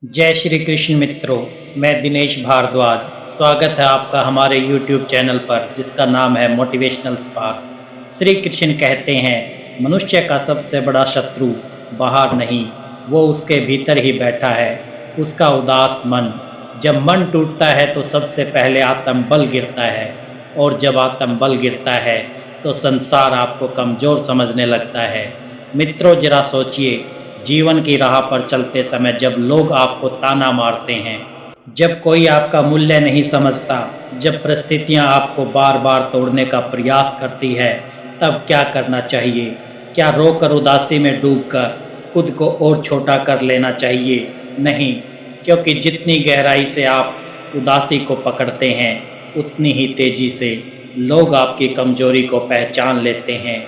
जय श्री कृष्ण मित्रों। मैं दिनेश भारद्वाज। स्वागत है आपका हमारे YouTube चैनल पर जिसका नाम है मोटिवेशनल स्पार्क। श्री कृष्ण कहते हैं मनुष्य का सबसे बड़ा शत्रु बाहर नहीं, वो उसके भीतर ही बैठा है, उसका उदास मन। जब मन टूटता है तो सबसे पहले आत्मबल गिरता है, और जब आत्मबल गिरता है तो संसार आपको कमज़ोर समझने लगता है। मित्रों, जरा सोचिए, जीवन की राह पर चलते समय जब लोग आपको ताना मारते हैं, जब कोई आपका मूल्य नहीं समझता, जब परिस्थितियां आपको बार बार तोड़ने का प्रयास करती है, तब क्या करना चाहिए? क्या रोकर उदासी में डूबकर खुद को और छोटा कर लेना चाहिए? नहीं, क्योंकि जितनी गहराई से आप उदासी को पकड़ते हैं, उतनी ही तेजी से लोग आपकी कमजोरी को पहचान लेते हैं।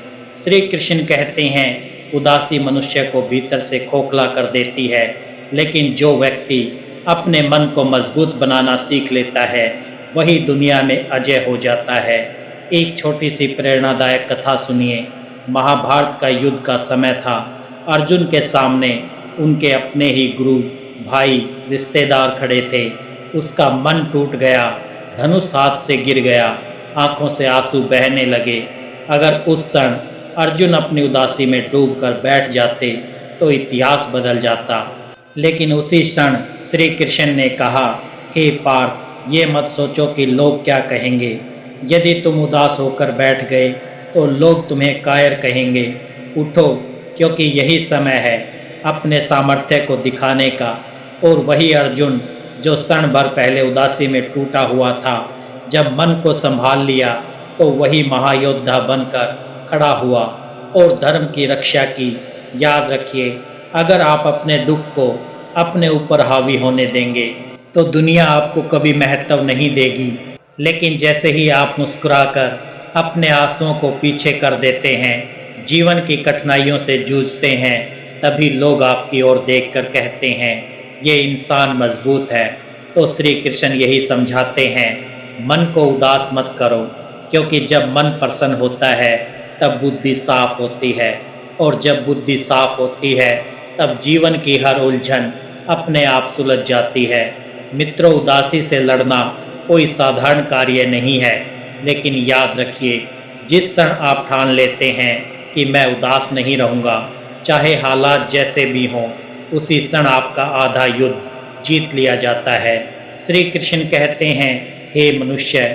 श्री कृष्ण कहते हैं उदासी मनुष्य को भीतर से खोखला कर देती है, लेकिन जो व्यक्ति अपने मन को मजबूत बनाना सीख लेता है, वही दुनिया में अजय हो जाता है। एक छोटी सी प्रेरणादायक कथा सुनिए। महाभारत का युद्ध का समय था। अर्जुन के सामने उनके अपने ही गुरु, भाई, रिश्तेदार खड़े थे। उसका मन टूट गया, धनुष हाथ से गिर गया, आंखों से आंसू बहने लगे। अगर उस क्षण अर्जुन अपनी उदासी में डूबकर बैठ जाते तो इतिहास बदल जाता। लेकिन उसी क्षण श्री कृष्ण ने कहा, हे पार्थ, ये मत सोचो कि लोग क्या कहेंगे। यदि तुम उदास होकर बैठ गए तो लोग तुम्हें कायर कहेंगे। उठो, क्योंकि यही समय है अपने सामर्थ्य को दिखाने का। और वही अर्जुन जो क्षण भर पहले उदासी में टूटा हुआ था, जब मन को संभाल लिया तो वही महायोद्धा बनकर खड़ा हुआ और धर्म की रक्षा की। याद रखिए, अगर आप अपने दुख को अपने ऊपर हावी होने देंगे तो दुनिया आपको कभी महत्व नहीं देगी। लेकिन जैसे ही आप मुस्कुराकर अपने आंसुओं को पीछे कर देते हैं, जीवन की कठिनाइयों से जूझते हैं, तभी लोग आपकी ओर देखकर कहते हैं ये इंसान मजबूत है। तो श्री कृष्ण यही समझाते हैं, मन को उदास मत करो, क्योंकि जब मन प्रसन्न होता है तब बुद्धि साफ होती है, और जब बुद्धि साफ होती है तब जीवन की हर उलझन अपने आप सुलझ जाती है। मित्रों, उदासी से लड़ना कोई साधारण कार्य नहीं है, लेकिन याद रखिए, जिस क्षण आप ठान लेते हैं कि मैं उदास नहीं रहूँगा, चाहे हालात जैसे भी हों, उसी क्षण आपका आधा युद्ध जीत लिया जाता है। श्री कृष्ण कहते हैं, हे मनुष्य,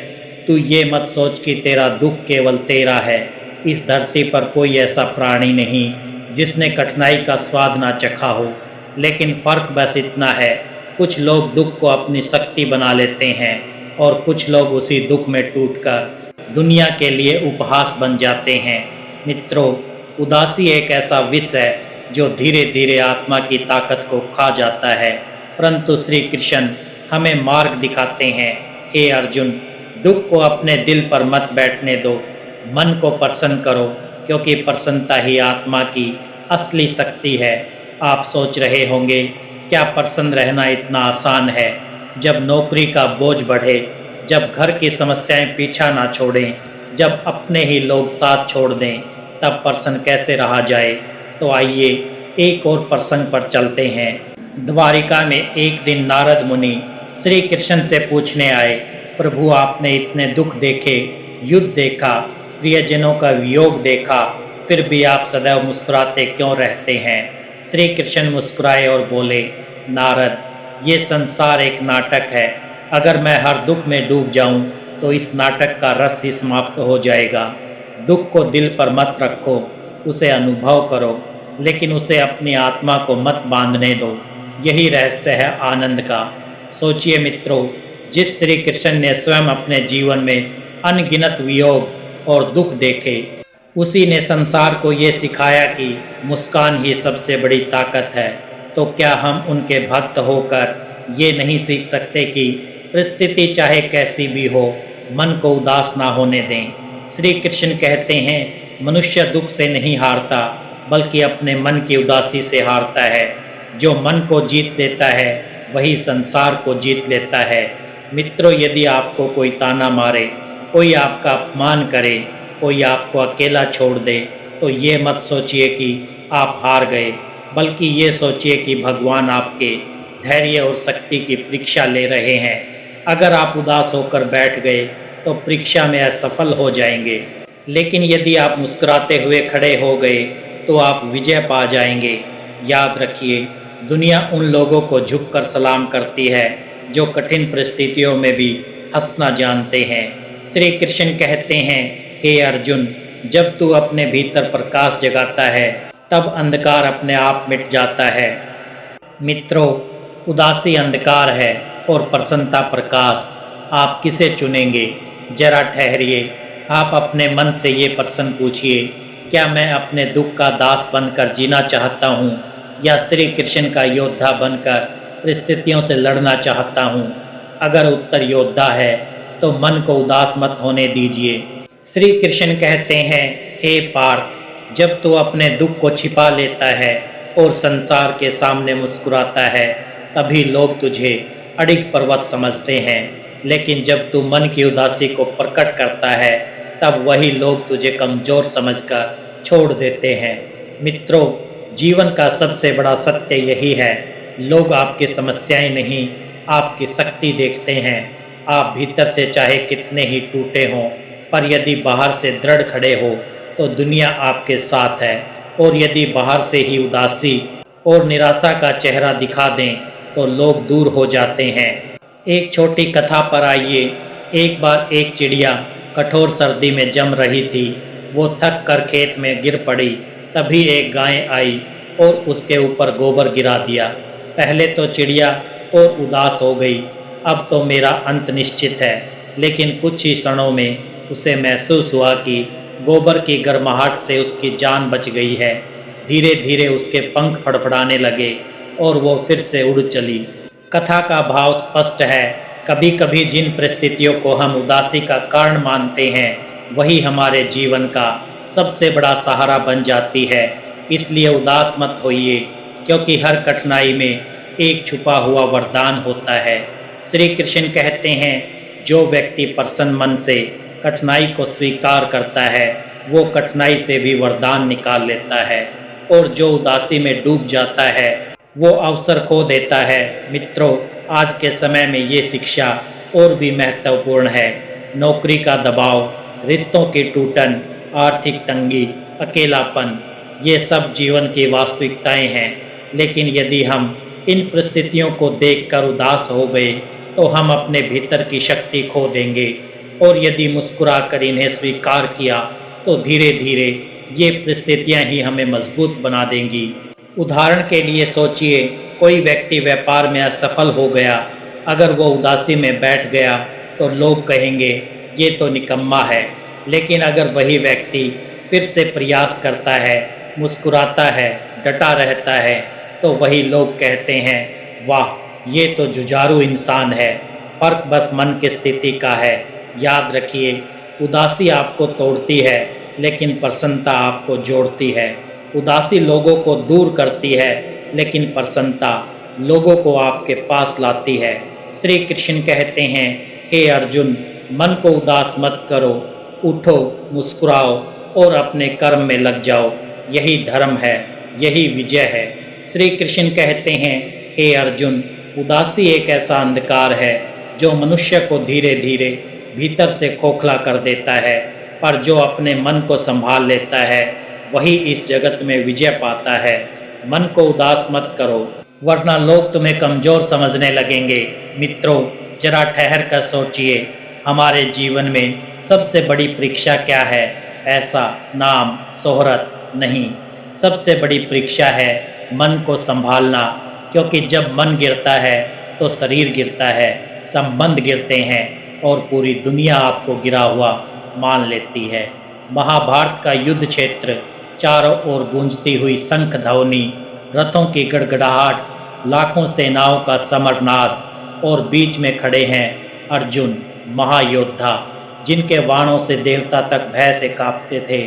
तू ये मत सोच कि तेरा दुख केवल तेरा है। इस धरती पर कोई ऐसा प्राणी नहीं जिसने कठिनाई का स्वाद ना चखा हो। लेकिन फ़र्क बस इतना है, कुछ लोग दुख को अपनी शक्ति बना लेते हैं, और कुछ लोग उसी दुख में टूटकर दुनिया के लिए उपहास बन जाते हैं। मित्रों, उदासी एक ऐसा विष है जो धीरे धीरे आत्मा की ताकत को खा जाता है, परंतु श्री कृष्ण हमें मार्ग दिखाते हैं। हे अर्जुन, दुख को अपने दिल पर मत बैठने दो, मन को प्रसन्न करो, क्योंकि प्रसन्नता ही आत्मा की असली शक्ति है। आप सोच रहे होंगे, क्या प्रसन्न रहना इतना आसान है? जब नौकरी का बोझ बढ़े, जब घर की समस्याएं पीछा ना छोड़ें, जब अपने ही लोग साथ छोड़ दें, तब प्रसन्न कैसे रहा जाए? तो आइए एक और प्रसंग पर चलते हैं। द्वारिका में एक दिन नारद मुनि श्री कृष्ण से पूछने आए, प्रभु, आपने इतने दुख देखे, युद्ध देखा, प्रियजनों का वियोग देखा, फिर भी आप सदैव मुस्कुराते क्यों रहते हैं? श्री कृष्ण मुस्कुराए और बोले, नारद, ये संसार एक नाटक है। अगर मैं हर दुख में डूब जाऊं तो इस नाटक का रस ही समाप्त हो जाएगा। दुख को दिल पर मत रखो, उसे अनुभव करो, लेकिन उसे अपनी आत्मा को मत बांधने दो। यही रहस्य है आनंद का। सोचिए मित्रों, जिस श्री कृष्ण ने स्वयं अपने जीवन में अनगिनत वियोग और दुख देखे, उसी ने संसार को ये सिखाया कि मुस्कान ही सबसे बड़ी ताकत है। तो क्या हम उनके भक्त होकर ये नहीं सीख सकते कि परिस्थिति चाहे कैसी भी हो, मन को उदास ना होने दें? श्री कृष्ण कहते हैं, मनुष्य दुख से नहीं हारता, बल्कि अपने मन की उदासी से हारता है। जो मन को जीत लेता है वही संसार को जीत लेता है। मित्रों, यदि आपको कोई ताना मारे, कोई आपका अपमान करे, कोई आपको अकेला छोड़ दे, तो ये मत सोचिए कि आप हार गए, बल्कि ये सोचिए कि भगवान आपके धैर्य और शक्ति की परीक्षा ले रहे हैं। अगर आप उदास होकर बैठ गए तो परीक्षा में असफल हो जाएंगे, लेकिन यदि आप मुस्कुराते हुए खड़े हो गए तो आप विजय पा जाएंगे। याद रखिए, दुनिया उन लोगों को झुककर सलाम करती है जो कठिन परिस्थितियों में भी हंसना जानते हैं। श्री कृष्ण कहते हैं, हे अर्जुन, जब तू अपने भीतर प्रकाश जगाता है तब अंधकार अपने आप मिट जाता है। मित्रों, उदासी अंधकार है और प्रसन्नता प्रकाश। आप किसे चुनेंगे? जरा ठहरिए, आप अपने मन से ये प्रश्न पूछिए, क्या मैं अपने दुख का दास बनकर जीना चाहता हूँ या श्री कृष्ण का योद्धा बनकर परिस्थितियों से लड़ना चाहता हूँ? अगर उत्तर योद्धा है तो मन को उदास मत होने दीजिए। श्री कृष्ण कहते हैं, हे पार्थ, जब तू अपने दुख को छिपा लेता है और संसार के सामने मुस्कुराता है तभी लोग तुझे अडिग पर्वत समझते हैं, लेकिन जब तू मन की उदासी को प्रकट करता है तब वही लोग तुझे कमज़ोर समझकर छोड़ देते हैं। मित्रों, जीवन का सबसे बड़ा सत्य यही है, लोग आपकी समस्याएं नहीं, आपकी शक्ति देखते हैं। आप भीतर से चाहे कितने ही टूटे हों, पर यदि बाहर से दृढ़ खड़े हो तो दुनिया आपके साथ है, और यदि बाहर से ही उदासी और निराशा का चेहरा दिखा दें तो लोग दूर हो जाते हैं। एक छोटी कथा पर आइए। एक बार एक चिड़िया कठोर सर्दी में जम रही थी। वो थक कर खेत में गिर पड़ी। तभी एक गाय आई और उसके ऊपर गोबर गिरा दिया। पहले तो चिड़िया और उदास हो गई, अब तो मेरा अंत निश्चित है। लेकिन कुछ ही क्षणों में उसे महसूस हुआ कि गोबर की गर्माहट से उसकी जान बच गई है। धीरे धीरे उसके पंख फड़फड़ाने लगे और वो फिर से उड़ चली। कथा का भाव स्पष्ट है, कभी कभी जिन परिस्थितियों को हम उदासी का कारण मानते हैं वही हमारे जीवन का सबसे बड़ा सहारा बन जाती है। इसलिए उदास मत होइए, क्योंकि हर कठिनाई में एक छुपा हुआ वरदान होता है। श्री कृष्ण कहते हैं, जो व्यक्ति प्रसन्न मन से कठिनाई को स्वीकार करता है वो कठिनाई से भी वरदान निकाल लेता है, और जो उदासी में डूब जाता है वो अवसर खो देता है। मित्रों, आज के समय में ये शिक्षा और भी महत्वपूर्ण है। नौकरी का दबाव, रिश्तों की टूटन, आर्थिक तंगी, अकेलापन, ये सब जीवन की वास्तविकताएं हैं। लेकिन यदि हम इन परिस्थितियों को देखकर उदास हो गए तो हम अपने भीतर की शक्ति खो देंगे, और यदि मुस्कुराकर इन्हें स्वीकार किया तो धीरे धीरे ये परिस्थितियां ही हमें मजबूत बना देंगी। उदाहरण के लिए सोचिए, कोई व्यक्ति व्यापार में असफल हो गया। अगर वो उदासी में बैठ गया तो लोग कहेंगे ये तो निकम्मा है। लेकिन अगर वही व्यक्ति फिर से प्रयास करता है, मुस्कुराता है, डटा रहता है, तो वही लोग कहते हैं, वाह, ये तो जुझारू इंसान है। फर्क बस मन की स्थिति का है। याद रखिए, उदासी आपको तोड़ती है लेकिन प्रसन्नता आपको जोड़ती है। उदासी लोगों को दूर करती है लेकिन प्रसन्नता लोगों को आपके पास लाती है। श्री कृष्ण कहते हैं, हे अर्जुन, मन को उदास मत करो, उठो, मुस्कुराओ और अपने कर्म में लग जाओ। यही धर्म है, यही विजय है। श्री कृष्ण कहते हैं, हे अर्जुन, उदासी एक ऐसा अंधकार है जो मनुष्य को धीरे धीरे भीतर से खोखला कर देता है, पर जो अपने मन को संभाल लेता है वही इस जगत में विजय पाता है। मन को उदास मत करो, वरना लोग तुम्हें कमज़ोर समझने लगेंगे। मित्रों, जरा ठहर कर सोचिए, हमारे जीवन में सबसे बड़ी परीक्षा क्या है? पैसा, नाम, शोहरत नहीं। सबसे बड़ी परीक्षा है मन को संभालना, क्योंकि जब मन गिरता है तो शरीर गिरता है, संबंध गिरते हैं और पूरी दुनिया आपको गिरा हुआ मान लेती है। महाभारत का युद्ध क्षेत्र, चारों ओर गूंजती हुई शंख ध्वनि, रथों की गड़गड़ाहट, लाखों सेनाओं का समरनाद, और बीच में खड़े हैं अर्जुन, महायोद्धा, जिनके बाणों से देवता तक भय से कांपते थे।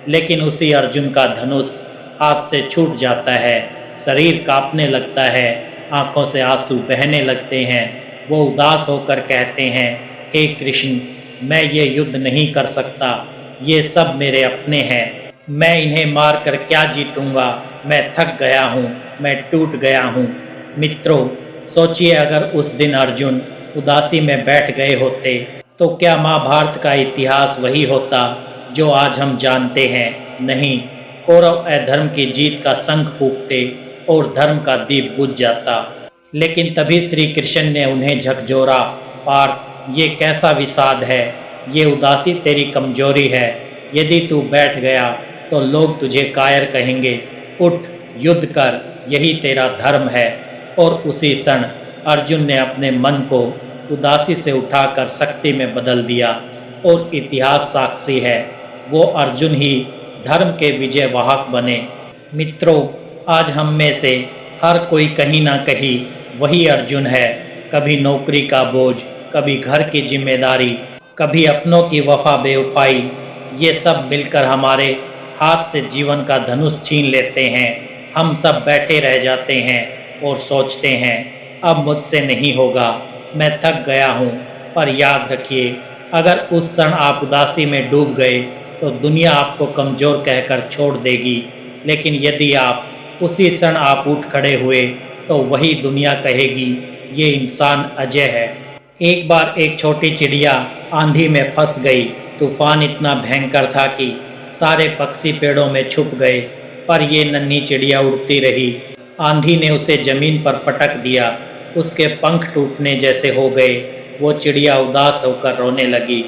लेकिन उसी अर्जुन का धनुष हाथ से छूट जाता है, शरीर कांपने लगता है, आंखों से आंसू बहने लगते हैं। वो उदास होकर कहते हैं, हे कृष्ण, मैं ये युद्ध नहीं कर सकता, ये सब मेरे अपने हैं, मैं इन्हें मार कर क्या जीतूंगा, मैं थक गया हूँ, मैं टूट गया हूँ। मित्रों, सोचिए अगर उस दिन अर्जुन उदासी में बैठ गए होते तो क्या महाभारत का इतिहास वही होता जो आज हम जानते हैं? नहीं, कौरव अधर्म की जीत का शंख फूंकते और धर्म का दीप बुझ जाता। लेकिन तभी श्री कृष्ण ने उन्हें झकझोरा, पार्थ, ये कैसा विषाद है, ये उदासी तेरी कमजोरी है। यदि तू बैठ गया तो लोग तुझे कायर कहेंगे। उठ, युद्ध कर, यही तेरा धर्म है। और उसी क्षण अर्जुन ने अपने मन को उदासी से उठाकर शक्ति में बदल दिया और इतिहास साक्षी है, वो अर्जुन ही धर्म के विजय वाहक बने। मित्रों, आज हम में से हर कोई कहीं ना कहीं वही अर्जुन है। कभी नौकरी का बोझ, कभी घर की जिम्मेदारी, कभी अपनों की वफा बेवफाई, ये सब मिलकर हमारे हाथ से जीवन का धनुष छीन लेते हैं। हम सब बैठे रह जाते हैं और सोचते हैं अब मुझसे नहीं होगा, मैं थक गया हूँ। पर याद रखिए, अगर उस क्षण आप उदासी में डूब गए तो दुनिया आपको कमज़ोर कहकर छोड़ देगी। लेकिन यदि आप उसी क्षण आप उठ खड़े हुए तो वही दुनिया कहेगी ये इंसान अजय है। एक बार एक छोटी चिड़िया आंधी में फंस गई। तूफान इतना भयंकर था कि सारे पक्षी पेड़ों में छुप गए, पर ये नन्ही चिड़िया उड़ती रही। आंधी ने उसे जमीन पर पटक दिया, उसके पंख टूटने जैसे हो गए। वो चिड़िया उदास होकर रोने लगी,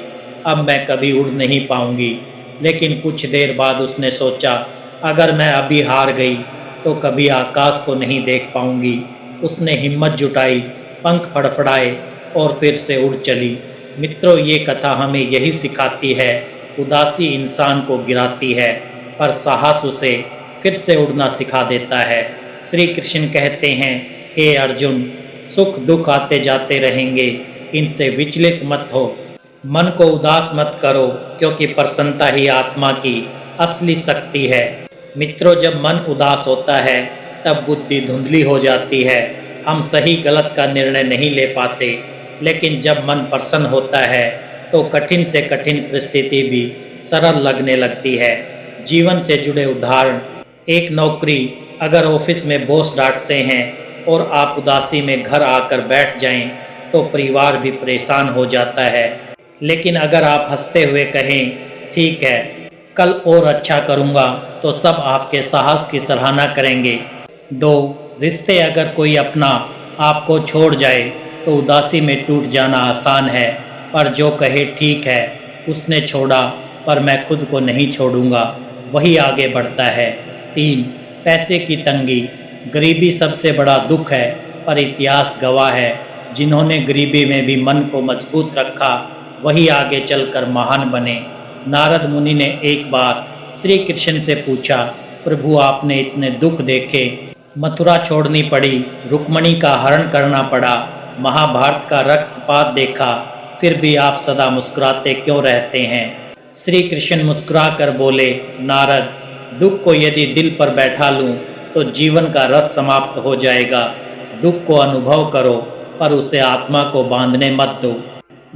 अब मैं कभी उड़ नहीं पाऊंगी। लेकिन कुछ देर बाद उसने सोचा, अगर मैं अभी हार गई तो कभी आकाश को नहीं देख पाऊंगी। उसने हिम्मत जुटाई, पंख फड़फड़ाए और फिर से उड़ चली। मित्रों, ये कथा हमें यही सिखाती है, उदासी इंसान को गिराती है पर साहस उसे फिर से उड़ना सिखा देता है। श्री कृष्ण कहते हैं, हे अर्जुन, सुख दुख आते जाते रहेंगे, इनसे विचलित मत हो। मन को उदास मत करो, क्योंकि प्रसन्नता ही आत्मा की असली शक्ति है। मित्रों, जब मन उदास होता है तब बुद्धि धुंधली हो जाती है, हम सही गलत का निर्णय नहीं ले पाते। लेकिन जब मन प्रसन्न होता है तो कठिन से कठिन परिस्थिति भी सरल लगने लगती है। जीवन से जुड़े उदाहरण, एक नौकरी, अगर ऑफिस में बॉस डांटते हैं और आप उदासी में घर आकर बैठ जाएं तो परिवार भी परेशान हो जाता है। लेकिन अगर आप हंसते हुए कहें, ठीक है, कल और अच्छा करूँगा, तो सब आपके साहस की सराहना करेंगे। 2, रिश्ते, अगर कोई अपना आपको छोड़ जाए तो उदासी में टूट जाना आसान है, पर जो कहे ठीक है, उसने छोड़ा पर मैं खुद को नहीं छोड़ूंगा, वही आगे बढ़ता है। 3, पैसे की तंगी, गरीबी सबसे बड़ा दुख है, पर इतिहास गवाह है, जिन्होंने गरीबी में भी मन को मजबूत रखा वही आगे चलकर महान बने। नारद मुनि ने एक बार श्री कृष्ण से पूछा, प्रभु, आपने इतने दुख देखे, मथुरा छोड़नी पड़ी, रुक्मणी का हरण करना पड़ा, महाभारत का रक्तपात देखा, फिर भी आप सदा मुस्कुराते क्यों रहते हैं? श्री कृष्ण मुस्कुरा कर बोले, नारद, दुख को यदि दिल पर बैठा लूं तो जीवन का रस समाप्त हो जाएगा। दुख को अनुभव करो, पर उसे आत्मा को बांधने मत दो।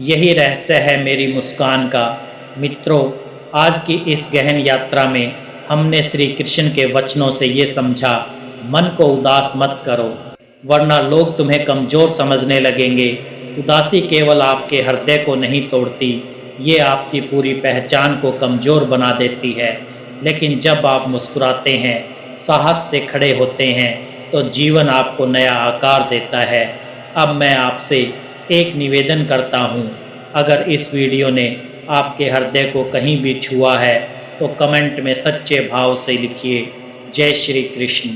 यही रहस्य है मेरी मुस्कान का। मित्रों, आज की इस गहन यात्रा में हमने श्री कृष्ण के वचनों से ये समझा, मन को उदास मत करो, वरना लोग तुम्हें कमज़ोर समझने लगेंगे। उदासी केवल आपके हृदय को नहीं तोड़ती, ये आपकी पूरी पहचान को कमज़ोर बना देती है। लेकिन जब आप मुस्कुराते हैं, साहस से खड़े होते हैं, तो जीवन आपको नया आकार देता है। अब मैं आपसे एक निवेदन करता हूँ, अगर इस वीडियो ने आपके हृदय को कहीं भी छुआ है तो कमेंट में सच्चे भाव से लिखिए, जय श्री कृष्ण।